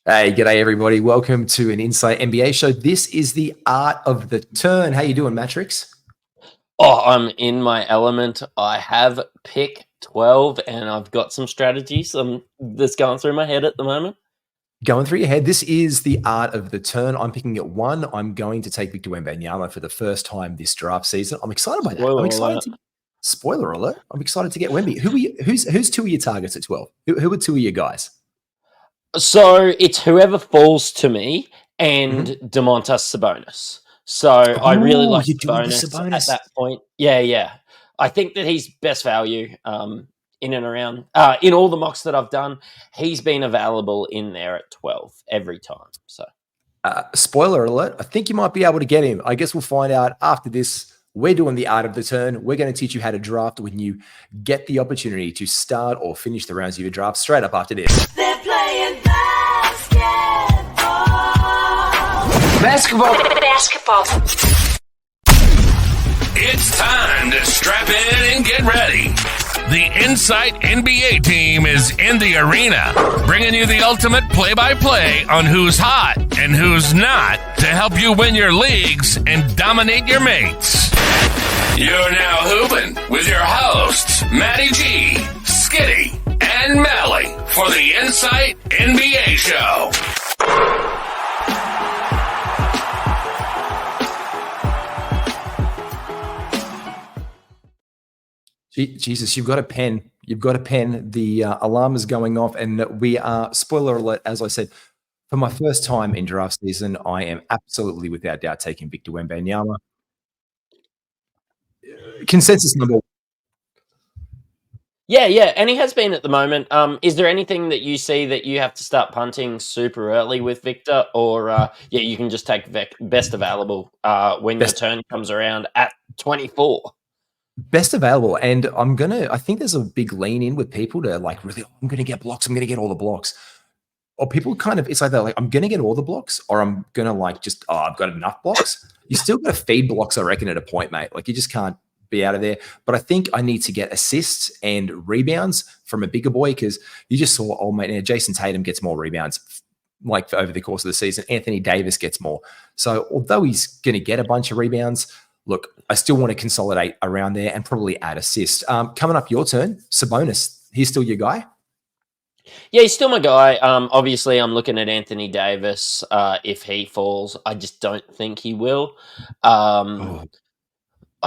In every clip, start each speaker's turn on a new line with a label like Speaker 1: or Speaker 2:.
Speaker 1: Hey, g'day everybody. Welcome to an Insight NBA show. This is the art of the turn. How you doing, Mattrix?
Speaker 2: Oh, I'm in my element. I have pick 12 and I've got some strategies that's going through my head at the moment.
Speaker 1: Going through your head. This is the art of the turn. I'm picking at 1. I'm going to take Victor Wembanyama for the first time this draft season. I'm excited by that. Spoiler alert. I'm excited to get Wemby. Who's two of your targets at 12? Who are two of your guys?
Speaker 2: So it's whoever falls to me and Domantas Sabonis. So I really like Sabonis at that point. Yeah. I think that he's best value in and around. In all the mocks that I've done, he's been available in there at 12 every time. So
Speaker 1: spoiler alert, I think you might be able to get him. I guess we'll find out after this. We're doing the art of the turn. We're going to teach you how to draft when you get the opportunity to start or finish the rounds of your draft straight up after this.
Speaker 3: They're playing basketball.
Speaker 4: It's time to strap in and get ready. The Insight NBA team is in the arena, bringing you the ultimate play-by-play on who's hot and who's not to help you win your leagues and dominate your mates. You're now hooping with your hosts, Matty G, Skitty, and Mally for the Insight NBA show.
Speaker 1: Jesus, you've got a pen. You've got a pen. The alarm is going off, and we are, spoiler alert, as I said, for my first time in draft season, I am absolutely without doubt taking Victor Wembanyama. Consensus number 1.
Speaker 2: Yeah, and he has been at the moment. Is there anything that you see that you have to start punting super early with Victor, or you can just take best available when your turn comes around at 24?
Speaker 1: Best available, and I think there's a big lean in with people to like really, I'm going to get blocks, I'm going to get all the blocks. Or people kind of, it's like they're like, I'm going to get all the blocks, or I'm going to like just, I've got enough blocks. You still got to feed blocks, I reckon, at a point, mate. Like you just can't be out of there. But I think I need to get assists and rebounds from a bigger boy, because you just saw, Jason Tatum gets more rebounds like over the course of the season. Anthony Davis gets more. So although he's going to get a bunch of rebounds, look, I still want to consolidate around there and probably add assists. Coming up your turn, Sabonis. He's still your guy?
Speaker 2: Yeah, he's still my guy. Obviously, I'm looking at Anthony Davis. If he falls, I just don't think he will. I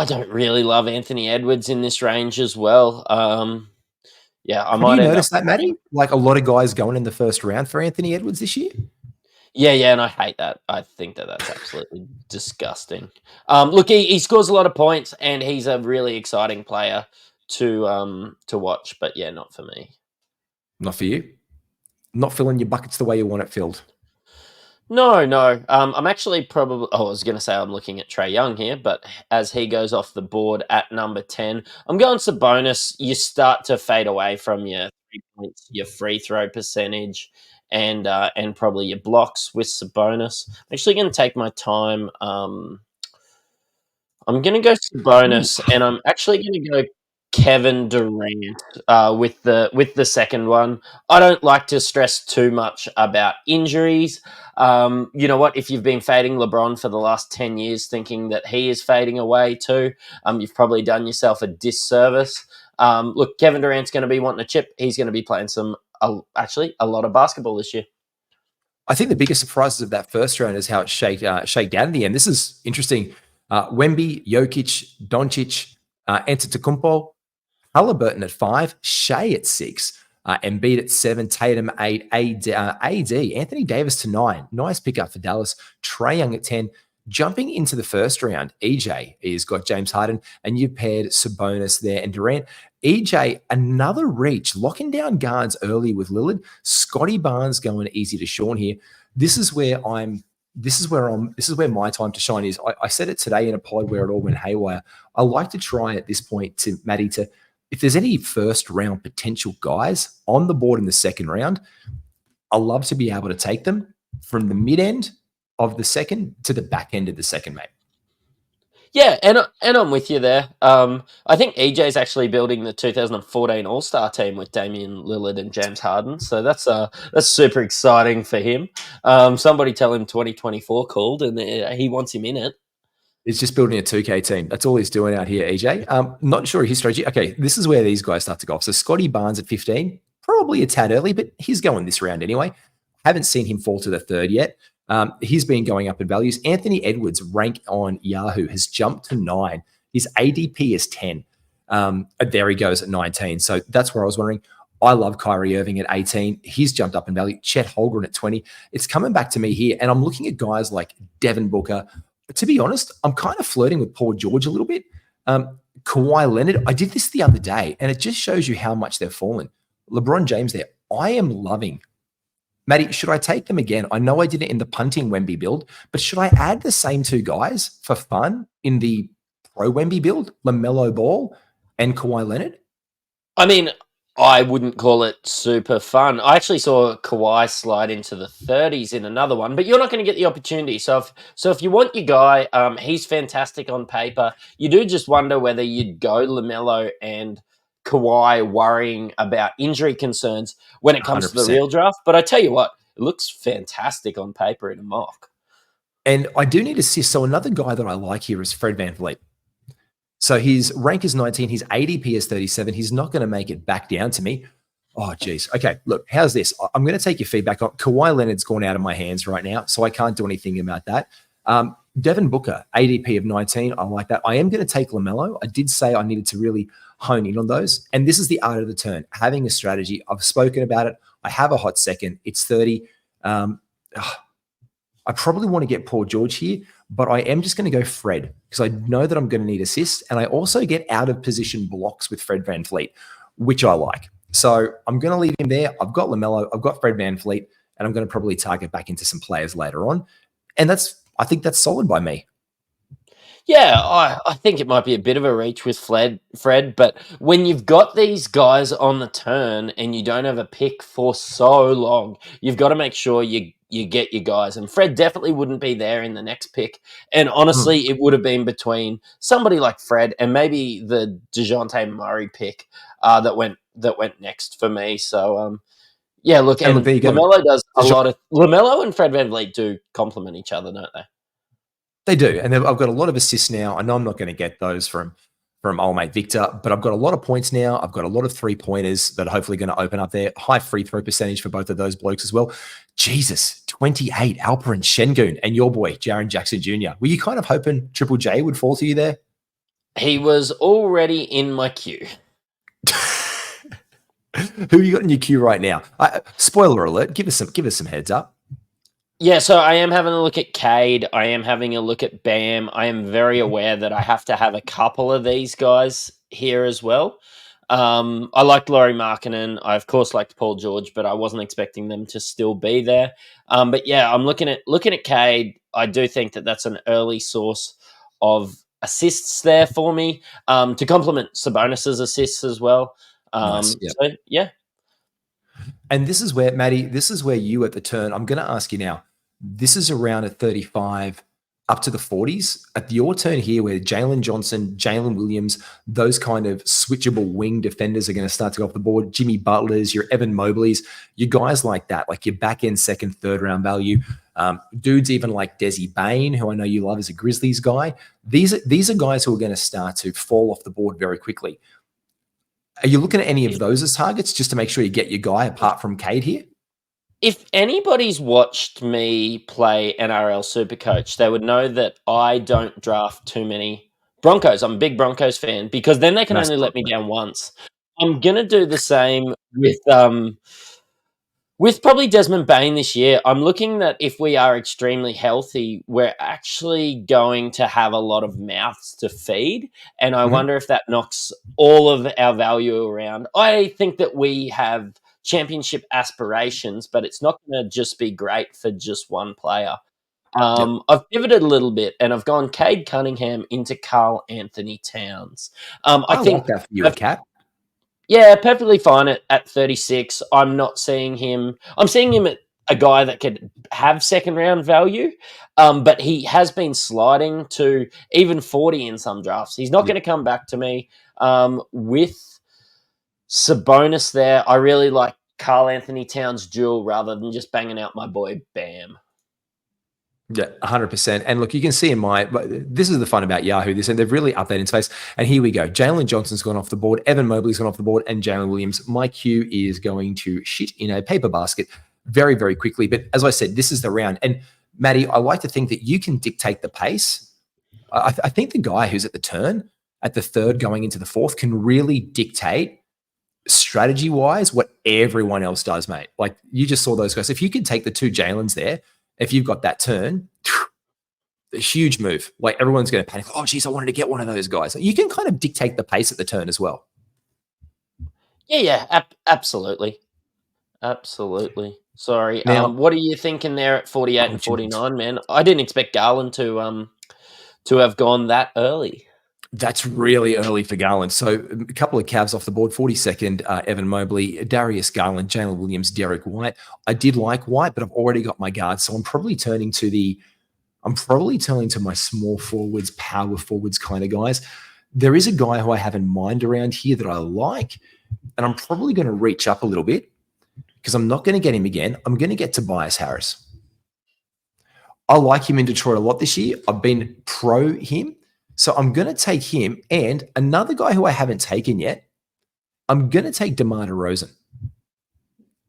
Speaker 2: don't really love Anthony Edwards in this range as well. I might
Speaker 1: notice that, Matty? Like a lot of guys going in the first round for Anthony Edwards this year?
Speaker 2: Yeah, and I hate that. I think that's absolutely disgusting. Look, he scores a lot of points, and he's a really exciting player to watch. But yeah, not for me.
Speaker 1: Not for you? Not filling your buckets the way you want it filled?
Speaker 2: No. I'm actually probably. I was going to say I'm looking at Trae Young here, but as he goes off the board at number 10, I'm going Sabonis. You start to fade away from your 3 points, your free throw percentage, and probably your blocks with Sabonis. I'm actually going to take my time. I'm going to go Sabonis, and I'm actually going to go Kevin Durant with the second one. I don't like to stress too much about injuries. You know what? If you've been fading LeBron for the last 10 years thinking that he is fading away too, you've probably done yourself a disservice. Look, Kevin Durant's going to be wanting a chip. He's going to be playing a lot of basketball this year.
Speaker 1: I think the biggest surprises of that first round is how it shaked out in the end. This is interesting. Wemby, Jokic, Doncic, Antetokounmpo, Halliburton at 5, Shea at 6, Embiid at 7, Tatum 8, AD, Anthony Davis to 9. Nice pickup for Dallas. Trae Young at 10. Jumping into the first round, EJ has got James Harden, and you've paired Sabonis there and Durant. EJ, another reach, locking down guards early with Lillard. Scotty Barnes going easy to Sean here. This is where my time to shine is. I said it today in a pod where it all went haywire. I like to try at this point Matty, if there's any first round potential guys on the board in the second round, I love to be able to take them from the mid end of the second to the back end of the second, mate.
Speaker 2: Yeah, and I'm with you there. I think EJ's actually building the 2014 All-Star team with Damian Lillard and James Harden, so that's super exciting for him. Somebody tell him 2024 called, and he wants him in it.
Speaker 1: He's just building a 2K team. That's all he's doing out here, EJ. Not sure his strategy. Okay, this is where these guys start to go off. So Scotty Barnes at 15, probably a tad early, but he's going this round anyway. Haven't seen him fall to the third yet. He's been going up in values. Anthony Edwards' rank on Yahoo has jumped to 9. His ADP is 10. There he goes at 19. So that's where I was wondering. I love Kyrie Irving at 18. He's jumped up in value. Chet Holmgren at 20. It's coming back to me here. And I'm looking at guys like Devin Booker. To be honest, I'm kind of flirting with Paul George a little bit. Kawhi Leonard, I did this the other day, and it just shows you how much they've fallen. LeBron James there, I am loving. Matty, should I take them again? I know I did it in the punting Wemby build, but should I add the same two guys for fun in the pro Wemby build, LaMelo Ball and Kawhi Leonard?
Speaker 2: I mean, I wouldn't call it super fun. I actually saw Kawhi slide into the 30s in another one, but you're not going to get the opportunity. So if you want your guy, he's fantastic on paper. You do just wonder whether you'd go LaMelo and Kawhi worrying about injury concerns when it comes 100%. To the real draft. But I tell you what, it looks fantastic on paper in a mock.
Speaker 1: And I do need assists. So another guy that I like here is Fred VanVleet. So his rank is 19. His ADP is 37. He's not going to make it back down to me. Oh, geez. Okay, look, how's this? I'm going to take your feedback on Kawhi Leonard's gone out of my hands right now, so I can't do anything about that. Devin Booker, ADP of 19. I like that. I am going to take LaMelo. I did say I needed to really hone in on those. And this is the art of the turn, having a strategy. I've spoken about it. I have a hot second. It's 30. I probably want to get Paul George here, but I am just going to go Fred because I know that I'm going to need assists. And I also get out of position blocks with Fred VanVleet, which I like. So I'm going to leave him there. I've got LaMelo. I've got Fred VanVleet, and I'm going to probably target back into some players later on. And I think that's solid by me.
Speaker 2: Yeah, I think it might be a bit of a reach with Fred, but when you've got these guys on the turn and you don't have a pick for so long, you've got to make sure you get your guys. And Fred definitely wouldn't be there in the next pick. And honestly, it would have been between somebody like Fred and maybe the DeJounte Murray pick that went next for me. So yeah, look, and LaMelo does a lot of LaMelo and Fred VanVleet do complement each other, don't they?
Speaker 1: They do, and I've got a lot of assists now. I know I'm not going to get those from old mate Victor, but I've got a lot of points now. I've got a lot of 3-pointers that are hopefully going to open up there. High free throw percentage for both of those blokes as well. Jesus, 28, Alperen Şengün, and your boy, Jaren Jackson Jr. Were you kind of hoping Triple J would fall to you there?
Speaker 2: He was already in my queue.
Speaker 1: Who you got in your queue right now? Spoiler alert, give us some heads up.
Speaker 2: Yeah, so I am having a look at Cade. I am having a look at Bam. I am very aware that I have to have a couple of these guys here as well. I liked Lauri Markkanen. I, of course, liked Paul George, but I wasn't expecting them to still be there. But yeah, I'm looking at Cade. I do think that that's an early source of assists there for me to complement Sabonis' assists as well.
Speaker 1: Nice, yep.
Speaker 2: So, yeah.
Speaker 1: And this is where, Matty, this is where you at the turn, I'm going to ask you now, this is around at 35 up to the 40s. At your turn here where Jalen Johnson, Jalen Williams, those kind of switchable wing defenders are going to start to go off the board. Jimmy Butlers, your Evan Mobleys, your guys like that, like your back end second, third round value. Dudes even like Desi Bain, who I know you love as a Grizzlies guy. These are guys who are going to start to fall off the board very quickly. Are you looking at any of those as targets just to make sure you get your guy apart from Cade here?
Speaker 2: If anybody's watched me play NRL Supercoach, they would know that I don't draft too many Broncos. I'm a big Broncos fan because then they can only let me down once. I'm going to do the same with probably Desmond Bain this year. I'm looking that if we are extremely healthy, we're actually going to have a lot of mouths to feed. And I wonder if that knocks all of our value around. I think that we have championship aspirations, but it's not going to just be great for just one player. I've pivoted a little bit and I've gone Cade Cunningham into Karl Anthony Towns. I think
Speaker 1: like that for you, Cat.
Speaker 2: Yeah, perfectly fine at 36. I'm not seeing him. I'm seeing him at a guy that could have second round value, but he has been sliding to even 40 in some drafts. He's not going to come back to me. With Sabonis there, I really like Karl Anthony Towns duel rather than just banging out my boy Bam.
Speaker 1: Yeah, 100%. And look, you can see this is the fun about Yahoo, and they've really upped that in space. And here we go. Jalen Johnson's gone off the board. Evan Mobley's gone off the board. And Jalen Williams. My Q is going to shit in a paper basket very, very quickly. But as I said, this is the round. And Matty, I like to think that you can dictate the pace. I think the guy who's at the turn, at the third going into the fourth, can really dictate strategy-wise what everyone else does, mate. Like, you just saw those guys. If you could take the two Jalen's there, if you've got that turn, a huge move. Like, everyone's going to panic. Oh, geez, I wanted to get one of those guys. You can kind of dictate the pace at the turn as well.
Speaker 2: Yeah, absolutely. Absolutely. Sorry.
Speaker 1: Now,
Speaker 2: what are you thinking there at 48 and 49, man? I didn't expect Garland to have gone that early.
Speaker 1: That's really early for Garland. So a couple of Cavs off the board, 42nd, Evan Mobley, Darius Garland, Jalen Williams, Derek White. I did like White, but I've already got my guards. So I'm probably turning to my small forwards, power forwards kind of guys. There is a guy who I have in mind around here that I like, and I'm probably going to reach up a little bit because I'm not going to get him again. I'm going to get Tobias Harris. I like him in Detroit a lot this year. I've been pro him. So I'm going to take him, and another guy who I haven't taken yet, I'm going to take DeMar DeRozan.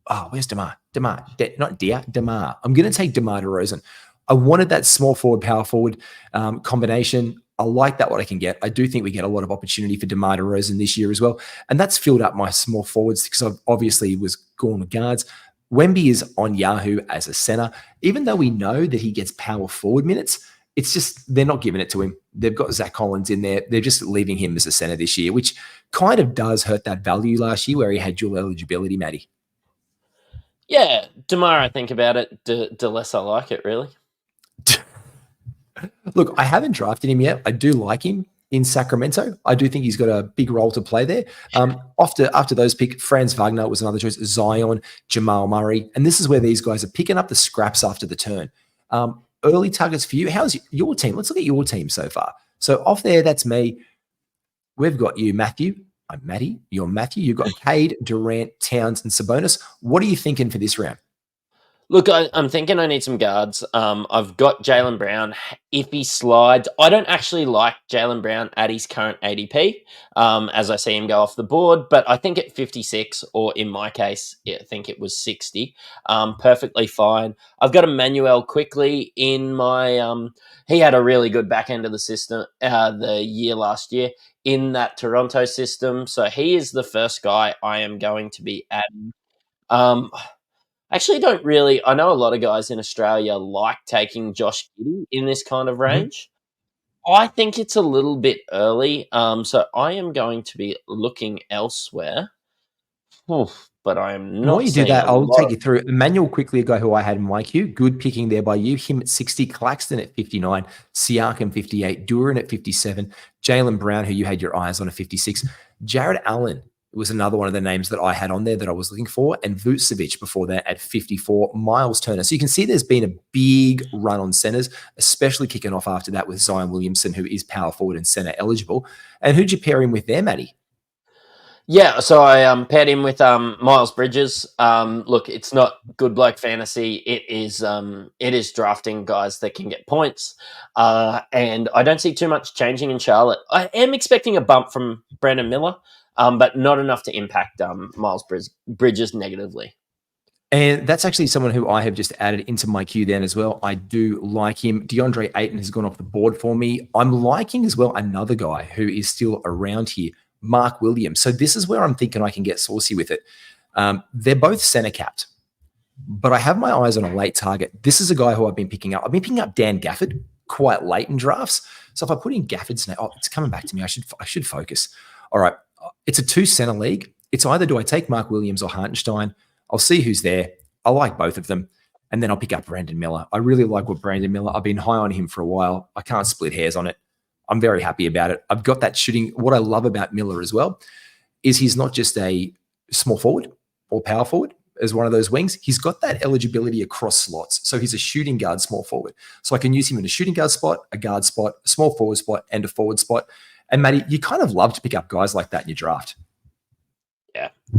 Speaker 1: Oh, where's DeMar? DeMar. I'm going to take DeMar DeRozan. I wanted that small forward, power forward combination. I like that, what I can get. I do think we get a lot of opportunity for DeMar DeRozan this year as well. And that's filled up my small forwards because I've obviously was going with guards. Wemby is on Yahoo as a center. Even though we know that he gets power forward minutes, it's just they're not giving it to him. They've got Zach Collins in there. They're just leaving him as a center this year, which kind of does hurt that value last year where he had dual eligibility, Matty.
Speaker 2: Yeah, DeMar, I think about it, the less I like it, really.
Speaker 1: Look, I haven't drafted him yet. I do like him in Sacramento. I do think he's got a big role to play there. After those pick, Franz Wagner was another choice, Zion, Jamal Murray. And this is where these guys are picking up the scraps after the turn. Early targets for you. How's your team? Let's look at your team so far. So off there, that's me. We've got you, Matthew. I'm Matty. You're Matthew. You've got Cade, Durant, Towns, and Sabonis. What are you thinking for this round?
Speaker 2: Look, I'm thinking I need some guards. I've got Jaylen Brown. If he slides, I don't actually like Jaylen Brown at his current ADP, as I see him go off the board. But I think at 56, or in my case, I think it was 60, perfectly fine. I've got Emmanuel quickly in my. He had a really good back end of the system the year last year in that Toronto system, so he is the first guy I am going to be adding. Actually, don't really. I know a lot of guys in Australia like taking Josh Giddey in this kind of range. I think it's a little bit early, so I am going to be looking elsewhere. But I am not.
Speaker 1: While you do that, I'll take you through. Emmanuel quickly, a guy who I had in my queue. Good picking there by you. Him at 60, Claxton at 59, Siakam 58, Duran at 57, Jaylen Brown, who you had your eyes on, at 56, Jared Allen was another one of the names that I had on there that I was looking for, and Vucevic before that at 54, Miles Turner. So you can see there's been a big run on centers, especially kicking off after that with Zion Williamson, who is power forward and center eligible. And who'd you pair him with there, Matty?
Speaker 2: Yeah, so I paired him with Miles Bridges. Look, it's not good bloke fantasy. It is drafting guys that can get points, and I don't see too much changing in Charlotte. I am expecting a bump from Brandon Miller, but not enough to impact Miles Bridges negatively.
Speaker 1: And that's actually someone who I have just added into my queue then as well. I do like him. DeAndre Ayton has gone off the board for me. I'm liking as well another guy who is still around here, Mark Williams. So this is where I'm thinking I can get saucy with it. They're both center capped, but I have my eyes on a late target. This is a guy who I've been picking up. I've been picking up Dan Gafford quite late in drafts. So if I put in Gafford's name, it's coming back to me. I should focus. All right. It's a 2-center league. It's either do I take Mark Williams or Hartenstein? I'll see who's there. I like both of them. And then I'll pick up Brandon Miller. I really like what Brandon Miller. I've been high on him for a while. I can't split hairs on it. I'm very happy about it. I've got that shooting. What I love about Miller as well is he's not just a small forward or power forward. as one of those wings. He's got that eligibility across slots. So he's a shooting guard, small forward. So I can use him in a shooting guard spot, a guard spot, a small forward spot, and a forward spot. And Matty, you kind of love to pick up guys like that in your draft.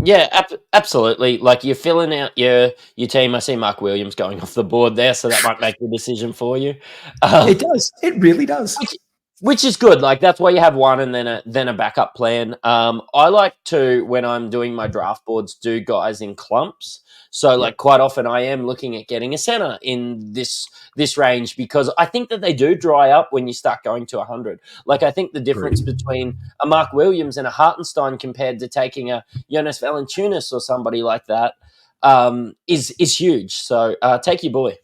Speaker 2: Yeah, absolutely. Like, you're filling out your team. I see Mark Williams going off the board there, so that might make the decision for you.
Speaker 1: It does. It really does.
Speaker 2: Which is good. Like, that's why you have one and then a backup plan. I like to, when I'm doing my draft boards, do guys in clumps. So, like, quite often I am looking at getting a center in this range, because I think that they do dry up when you start going to 100. Like, I think the difference between a Mark Williams and a Hartenstein compared to taking a Jonas Valanciunas or somebody like that is huge. So take your boy.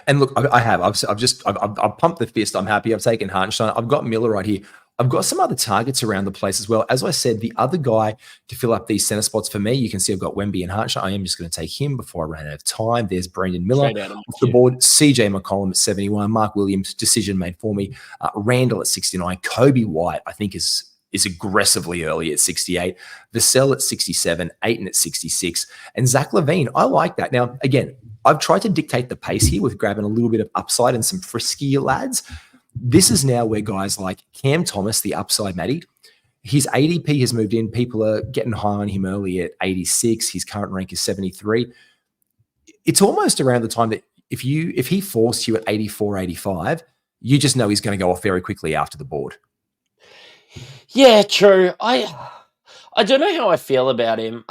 Speaker 1: And look, I've pumped the fist. I'm happy. I've taken Hartenstein. I've got Miller right here. I've got some other targets around the place as well. As I said, the other guy to fill up these center spots for me, you can see I've got Wemby and Hartenstein. I am just going to take him before I run out of time. There's Brandon Miller off the board. CJ McCollum at 71. Mark Williams, decision made for me. Randall at 69. Kobe White, I think, is aggressively early at 68. Vassell at 67. Ayton at 66. And Zach LaVine, I like that. Now, again, I've tried to dictate the pace here with grabbing a little bit of upside and some friskier lads. This is now where guys like Cam Thomas, the upside Matty, his ADP has moved in. People are getting high on him early at 86. His current rank is 73. It's almost around the time that if he forced you at 84, 85, you just know he's going to go off very quickly after the board.
Speaker 2: Yeah, true. I don't know how I feel about him.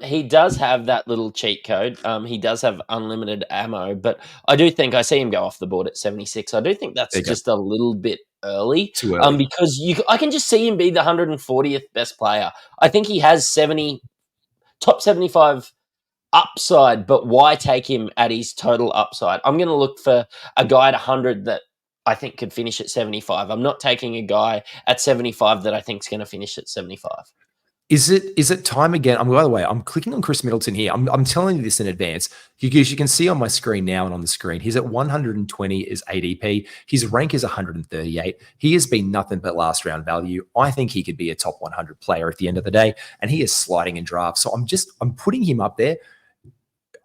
Speaker 2: He does have that little cheat code. He does have unlimited ammo, but I do think I see him go off the board at 76. I do think that's just a little bit early.
Speaker 1: Too early.
Speaker 2: Because I can just see him be the 140th best player. I think he has top 75 upside, but why take him at his total upside? I'm going to look for a guy at 100 that I think could finish at 75. I'm not taking a guy at 75 that I think is going to finish at 75.
Speaker 1: Is it time again? By the way, I'm clicking on Chris Middleton here. I'm telling you this in advance because you can see on my screen now and on the screen, he's at 120 as ADP. His rank is 138. He has been nothing but last round value. I think he could be a top 100 player at the end of the day, and he is sliding in drafts. So I'm putting him up there.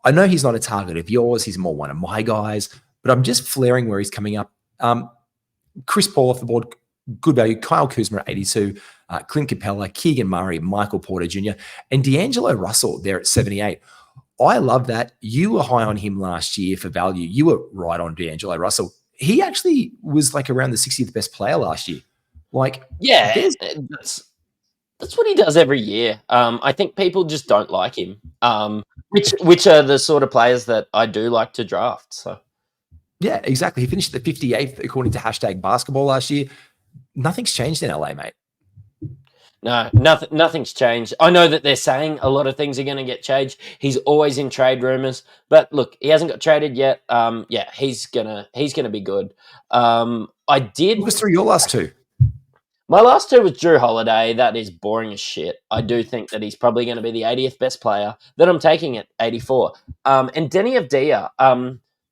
Speaker 1: I know he's not a target of yours. He's more one of my guys, but I'm just flaring where he's coming up. Chris Paul off the board, good value. Kyle Kuzma at 82. Clint Capella, Keegan Murray, Michael Porter Jr., and D'Angelo Russell there at 78. I love that. You were high on him last year for value. You were right on D'Angelo Russell. He actually was like around the 60th best player last year. Like,
Speaker 2: yeah, that's what he does every year. I think people just don't like him, which are the sort of players that I do like to draft. So,
Speaker 1: yeah, exactly. He finished the 58th according to #basketball last year. Nothing's changed in LA, mate.
Speaker 2: No, nothing's changed. I know that they're saying a lot of things are going to get changed. He's always in trade rumors, but look, he hasn't got traded yet. Yeah, he's gonna be good. I did.
Speaker 1: Walk us through your last two.
Speaker 2: My last two was Drew Holiday. That is boring as shit. I do think that he's probably going to be the 80th best player that I'm taking at 84. And Denny Avdia.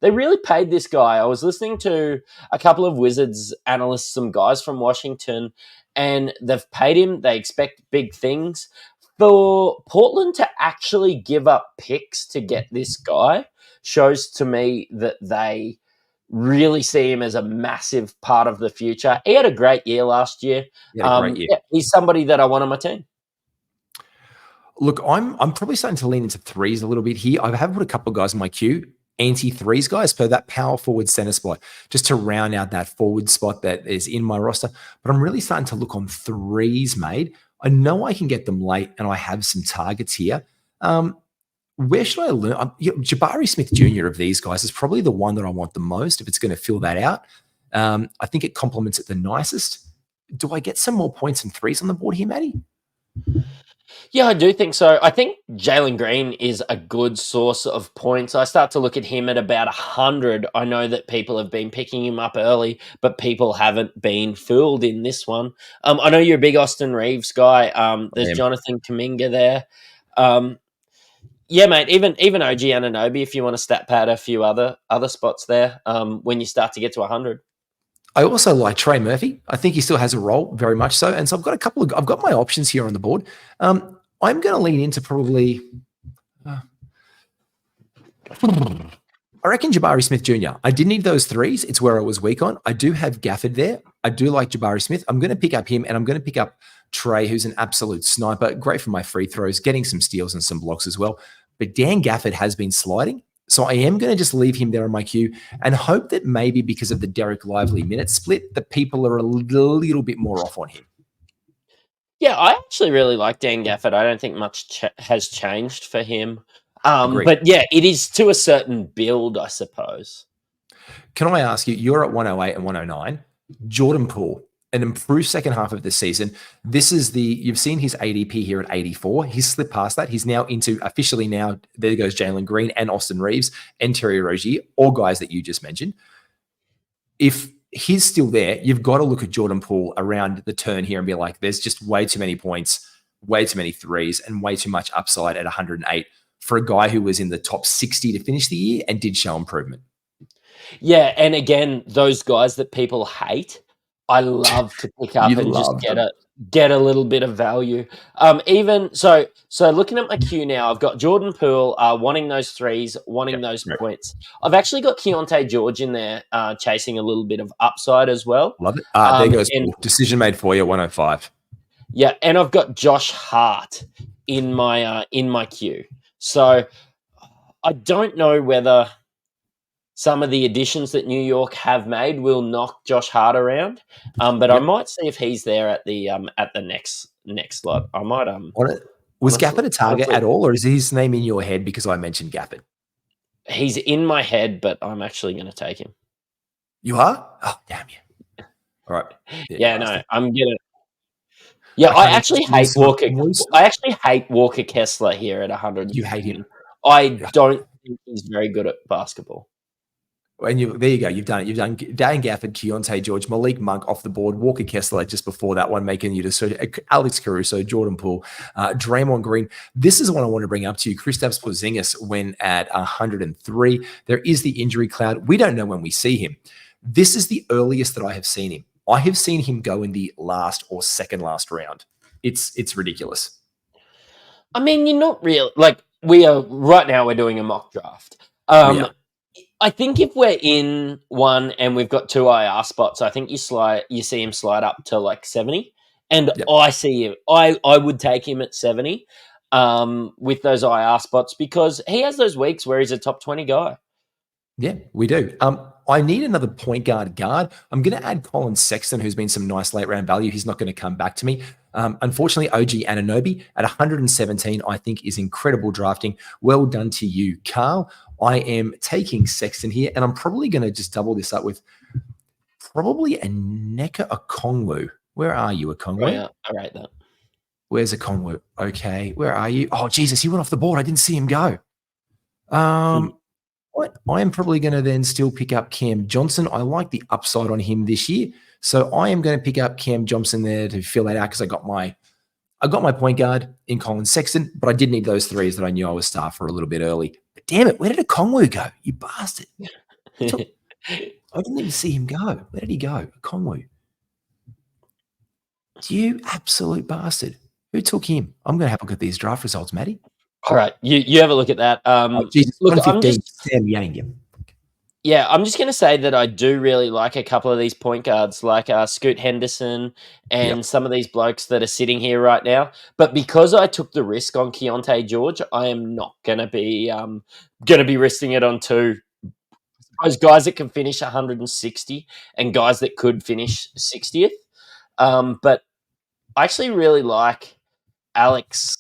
Speaker 2: They really paid this guy. I was listening to a couple of Wizards analysts, some guys from Washington, and they've paid him. They expect big things. For Portland to actually give up picks to get this guy shows to me that they really see him as a massive part of the future. He had a great year last year. Yeah, he's somebody that I want on my team.
Speaker 1: Look, I'm probably starting to lean into threes a little bit here. I have put a couple of guys in my queue. Anti-threes guys for that power forward center spot, just to round out that forward spot that is in my roster. But I'm really starting to look on threes, mate. I know I can get them late, and I have some targets here. Where should I learn? Jabari Smith Jr. of these guys is probably the one that I want the most if it's going to fill that out. I think it complements it the nicest. Do I get some more points and threes on the board here, Matty?
Speaker 2: Yeah, I do think so. I think Jalen Green is a good source of points. I start to look at him at about 100. I know that people have been picking him up early, but people haven't been fooled in this one. I know you're a big Austin Reeves guy. There's Jonathan Kuminga there. Yeah, mate, even OG Anunoby, if you want to stat pad a few other spots there when you start to get to 100.
Speaker 1: I also like Trey Murphy. I think he still has a role, very much so. And so I've got my options here on the board. I'm going to lean into probably, I reckon Jabari Smith Jr. I did need those threes. It's where I was weak on. I do have Gafford there. I do like Jabari Smith. I'm going to pick up him, and I'm going to pick up Trey, who's an absolute sniper. Great for my free throws, getting some steals and some blocks as well. But Dan Gafford has been sliding. So I am going to just leave him there on my queue and hope that maybe because of the Derek Lively minute split, the people are a little bit more off on him.
Speaker 2: Yeah, I actually really like Dan Gafford. I don't think much has changed for him.
Speaker 1: Agreed.
Speaker 2: But yeah, it is to a certain build, I suppose.
Speaker 1: Can I ask you, you're at 108 and 109. Jordan Poole, an improved second half of the season. You've seen his ADP here at 84. He's slipped past that. He's now officially there goes Jalen Green and Austin Reeves and Terry Rozier, all guys that you just mentioned. If he's still there, you've got to look at Jordan Poole around the turn here and be like, there's just way too many points, way too many threes, and way too much upside at 108 for a guy who was in the top 60 to finish the year and did show improvement.
Speaker 2: Yeah, and again, those guys that people hate, I love to pick up and just get a little bit of value. Even so looking at my queue now, I've got Jordan Poole wanting those threes, wanting those points. I've actually got Keontae George in there chasing a little bit of upside as well.
Speaker 1: Love it. There goes Poole. Decision made for you, 105.
Speaker 2: Yeah, and I've got Josh Hart in my queue. So I don't know whether some of the additions that New York have made will knock Josh Hart around, but I might see if he's there at the next slot. I might
Speaker 1: Was Gafford a target at all, or is his name in your head because I mentioned Gafford?
Speaker 2: He's in my head, but I'm actually going to take him.
Speaker 1: You are? Oh, damn you! All right.
Speaker 2: Yeah, no, I'm gonna. Yeah, I actually hate Walker. I actually hate Walker Kessler here at 100.
Speaker 1: You hate him.
Speaker 2: I don't think he's very good at basketball.
Speaker 1: And there you go. You've done it. You've done Dan Gafford, Keontae George, Malik Monk off the board, Walker Kessler just before that one, making you to Alex Caruso, Jordan Poole, Draymond Green. This is one I want to bring up to you. Kristaps Porzingis went at 103. There is the injury cloud. We don't know when we see him. This is the earliest that I have seen him. I have seen him go in the last or second last round. It's ridiculous.
Speaker 2: I mean, you're not real. Like right now, we're doing a mock draft. I think if we're in one and we've got 2 IR spots, I think you see him slide up to like 70. And I see him. I would take him at 70 with those IR spots because he has those weeks where he's a top 20 guy.
Speaker 1: Yeah, we do. I need another point guard. I'm going to add Colin Sexton, who's been some nice late round value. He's not going to come back to me. Unfortunately, OG Anunoby at 117, I think is incredible drafting. Well done to you, Carl. I am taking Sexton here, and I'm probably going to just double this up with probably a Nneka Okongwu. Where are you, Okongwu?
Speaker 2: Oh, yeah, I rate that.
Speaker 1: Where's Okongwu? Okay, where are you? Oh, Jesus, he went off the board. I didn't see him go. What? I am probably going to then still pick up Cam Johnson. I like the upside on him this year. So I am going to pick up Cam Johnson there to fill that out because I got my point guard in Colin Sexton, but I did need those threes that I knew I was star for a little bit early. But damn it, where did Okongwu go? You bastard. I didn't even see him go. Where did he go? Okongwu. You absolute bastard. Who took him? I'm going to have a look at these draft results, Matty.
Speaker 2: All right, you have a look at that.
Speaker 1: Jesus, look, 115, Sam Yang.
Speaker 2: Yeah, I'm just going to say that I do really like a couple of these point guards, like Scoot Henderson and some of these blokes that are sitting here right now. But because I took the risk on Keontae George, I am not going to be risking it on 2. Those guys that can finish 160 and guys that could finish 60th. But I actually really like Alex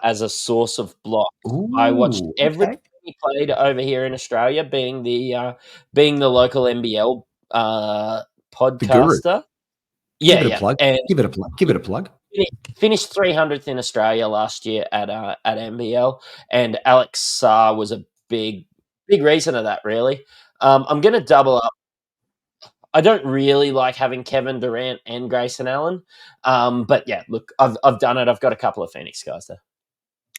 Speaker 2: as a source of block. I watched every he played over here in Australia, being the local NBL podcaster.
Speaker 1: Give it a plug. Give it a plug.
Speaker 2: Finished 300th in Australia last year at NBL, and Alex was a big reason of that. Really, I'm going to double up. I don't really like having Kevin Durant and Grayson Allen, but yeah, look, I've done it. I've got a couple of Phoenix guys there.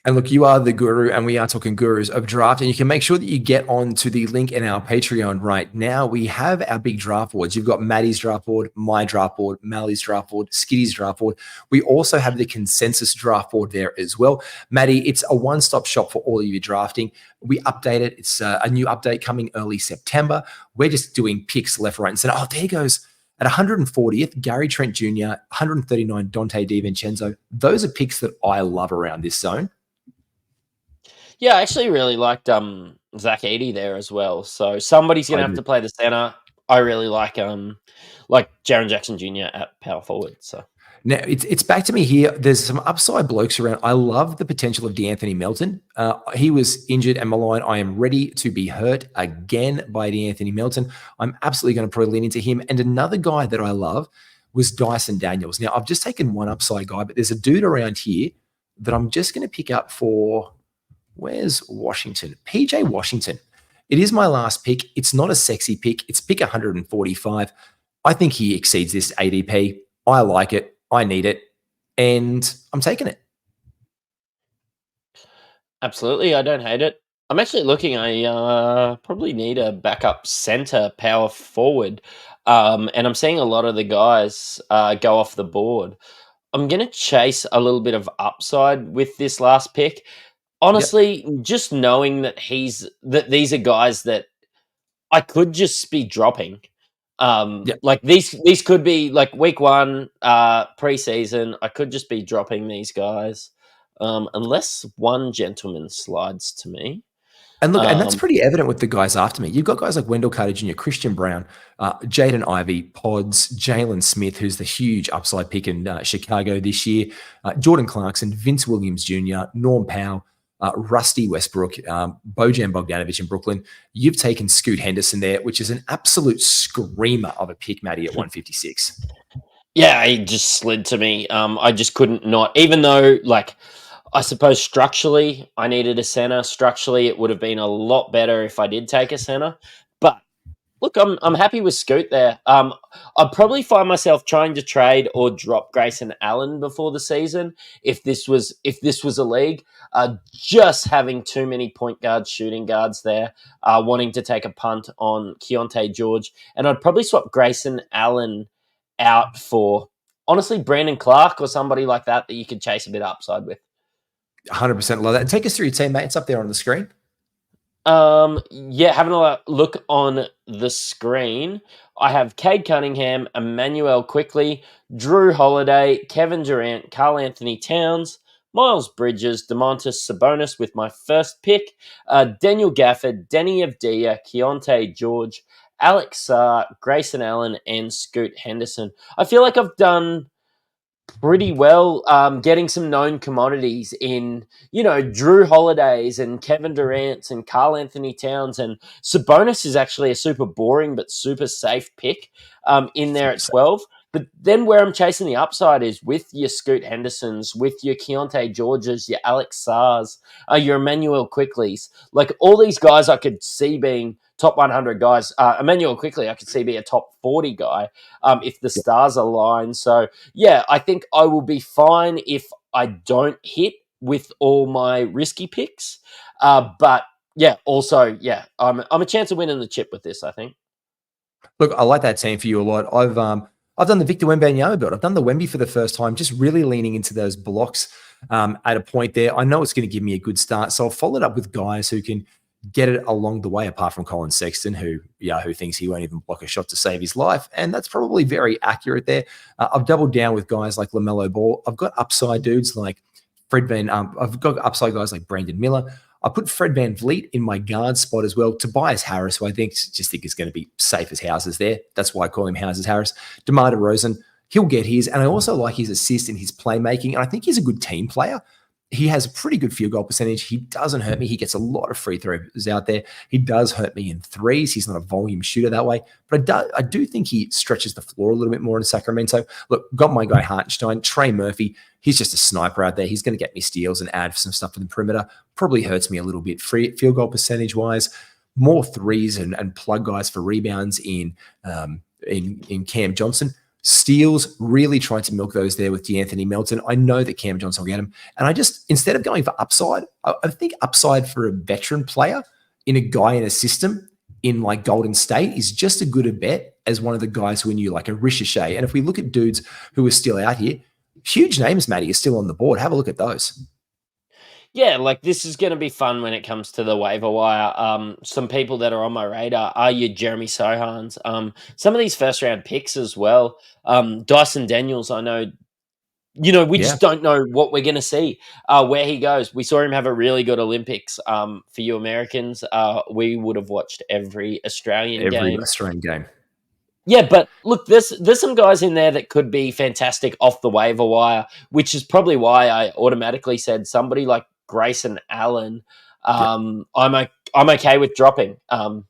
Speaker 1: And look, you are the guru, and we are talking gurus of draft. And you can make sure that you get on to the link in our Patreon right now. We have our big draft boards. You've got Matty's draft board, my draft board, Mally's draft board, Skitty's draft board. We also have the consensus draft board there as well. Matty, it's a one-stop shop for all of you drafting. We update it. It's a new update coming early September. We're just doing picks left, right, and center. Oh, there goes. At 140th, Gary Trent Jr., 139, Dante DiVincenzo. Those are picks that I love around this zone.
Speaker 2: Yeah, I actually really liked Zach Edey there as well. So somebody's going to have to play the center. I really like Jaren Jackson Jr. at power forward. So
Speaker 1: now it's back to me here. There's some upside blokes around. I love the potential of DeAnthony Melton. He was injured and maligned. I am ready to be hurt again by DeAnthony Melton. I'm absolutely going to probably lean into him. And another guy that I love was Dyson Daniels. Now, I've just taken one upside guy, but there's a dude around here that I'm just going to pick up for. Where's Washington? PJ Washington. It is my last pick. It's not a sexy pick. It's pick 145. I think he exceeds this ADP. I like it. I need it. And I'm taking it.
Speaker 2: Absolutely. I don't hate it. I'm actually looking. I probably need a backup center power forward. And I'm seeing a lot of the guys go off the board. I'm going to chase a little bit of upside with this last pick. Honestly, just knowing that these are guys that I could just be dropping. Like these could be like week one, preseason. I could just be dropping these guys, unless one gentleman slides to me.
Speaker 1: And look, and that's pretty evident with the guys after me. You've got guys like Wendell Carter Jr., Christian Brown, Jaden Ivey, Pods, Jalen Smith, who's the huge upside pick in Chicago this year, Jordan Clarkson, Vince Williams Jr., Norm Powell, Rusty Westbrook, Bojan Bogdanovic in Brooklyn. You've taken Scoot Henderson there, which is an absolute screamer of a pick, Matty, at 156.
Speaker 2: Yeah, he just slid to me. I just couldn't not, even though, like, I suppose structurally I needed a center. Structurally, it would have been a lot better if I did take a center. But look, I'm happy with Scoot there. I'd probably find myself trying to trade or drop Grayson Allen before the season if this was a league. Just having too many point guards, shooting guards there, wanting to take a punt on Keontae George, and I'd probably swap Grayson Allen out for honestly Brandon Clark or somebody like that you could chase a bit upside with.
Speaker 1: 100% love that. Take us through your team, mate. It's up there on the screen.
Speaker 2: Having a look on the screen, I have Cade Cunningham, Emmanuel Quickley, Drew Holiday, Kevin Durant, Karl Anthony Towns, Miles Bridges, Domantas Sabonis with my first pick, Daniel Gafford, Denny Avdia, Keontae George, Alex Sarr, Grayson Allen, and Scoot Henderson. I feel like I've done pretty well getting some known commodities in, Drew Holidays and Kevin Durant's and Karl Anthony Towns, and Sabonis is actually a super boring but super safe pick in there at 12. But then where I'm chasing the upside is with your Scoot Hendersons, with your Keontae Georges, your Alex Sarrs, your Emmanuel Quickleys. Like all these guys I could see being top 100 guys. Emmanuel Quickly I could see be a top 40 guy if the stars align. So, yeah, I think I will be fine if I don't hit with all my risky picks. But, yeah, also, yeah, I'm a chance of winning the chip with this, I think.
Speaker 1: Look, I like that team for you a lot. I've done the Victor Wembanyama build. I've done the Wemby for the first time, just really leaning into those blocks at a point there. I know it's going to give me a good start. So I'll follow it up with guys who can get it along the way, apart from Colin Sexton, who thinks he won't even block a shot to save his life. And that's probably very accurate there. I've doubled down with guys like LaMelo Ball. I've got upside dudes like I've got upside guys like Brandon Miller. I put Fred VanVleet in my guard spot as well. Tobias Harris, who I think is going to be safe as houses there. That's why I call him Houses Harris. DeMar DeRozan, he'll get his. And I also like his assist and his playmaking. And I think he's a good team player. He has a pretty good field goal percentage. He doesn't hurt me. He gets a lot of free throws out there. He does hurt me in threes. He's not a volume shooter that way. But I do think he stretches the floor a little bit more in Sacramento. Look, got my guy Hartenstein, Trey Murphy. He's just a sniper out there. He's going to get me steals and add some stuff for the perimeter. Probably hurts me a little bit field goal percentage-wise. More threes and plug guys for rebounds in Cam Johnson. Steals, really trying to milk those there with DeAnthony Melton. I know that Cam Johnson will get him. And I just, instead of going for upside, I think upside for a veteran player in a guy in a system in like Golden State is just as good a bet as one of the guys who are new, like a Ricochet. And if we look at dudes who are still out here, huge names, Matty, are still on the board. Have a look at those.
Speaker 2: Yeah, like this is going to be fun when it comes to the waiver wire. Some people that are on my radar are your Jeremy Sohans. Some of these first round picks as well. Dyson Daniels, I know, we just don't know what we're going to see, where he goes. We saw him have a really good Olympics. For you Americans, we would have watched every Australian game. Yeah, but look, there's some guys in there that could be fantastic off the waiver wire, which is probably why I automatically said somebody like Grayson Allen. I'm okay with dropping.
Speaker 1: And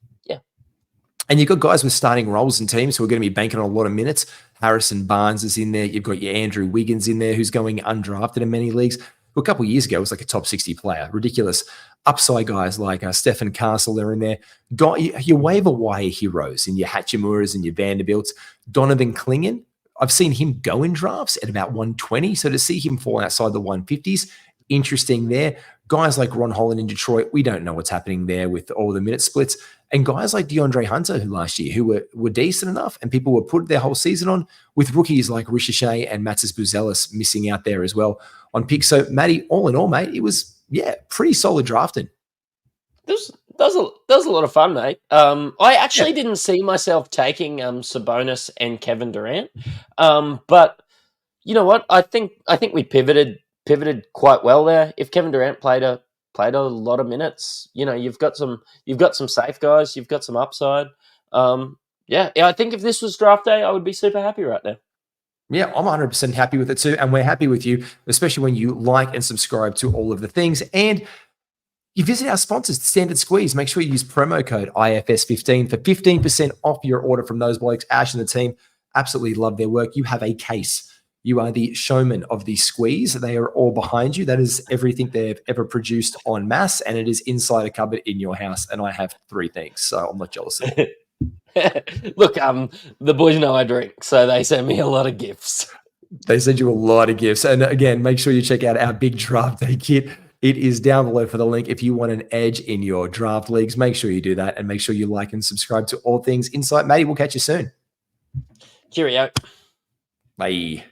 Speaker 1: you've got guys with starting roles in teams who are going to be banking on a lot of minutes. Harrison Barnes is in there. You've got your Andrew Wiggins in there, who's going undrafted in many leagues. Who a couple of years ago was like a top 60 player. Ridiculous. Upside guys like Stephen Castle, they're in there. Got your waiver wire heroes and your Hachimuras and your Vanderbilts. Donovan Clingan, I've seen him go in drafts at about 120. So to see him fall outside the 150s, interesting there. Guys like Ron Holland in Detroit, we don't know what's happening there with all the minute splits. And guys like DeAndre Hunter, who last year, who were decent enough, and people were put their whole season on, with rookies like Ricochet and Matas Buzelis missing out there as well on picks. So, Matty, all in all, mate, it was, pretty solid drafting.
Speaker 2: That was a lot of fun, mate. I actually didn't see myself taking Sabonis and Kevin Durant, but you know what? I think we pivoted quite well there. If Kevin Durant played a lot of minutes, you've got some safe guys, you've got some upside. I think if this was draft day, I would be super happy right now.
Speaker 1: Yeah, I'm 100% happy with it too. And we're happy with you, especially when you like and subscribe to all of the things. And you visit our sponsors, Standard Squeeze. Make sure you use promo code IFS15 for 15% off your order from those blokes. Ash and the team absolutely love their work. You have a case. You are the showman of the squeeze. They are all behind you. That is everything they've ever produced en masse, and it is inside a cupboard in your house. And I have 3 things, so I'm not jealous of it.
Speaker 2: Look, the boys know I drink, so they send me a lot of gifts.
Speaker 1: They send you a lot of gifts. And again, make sure you check out our big draft day kit. It is down below for the link. If you want an edge in your draft leagues, make sure you do that, and make sure you like and subscribe to all things Insight. Matty, we'll catch you soon.
Speaker 2: Cheerio.
Speaker 1: Bye.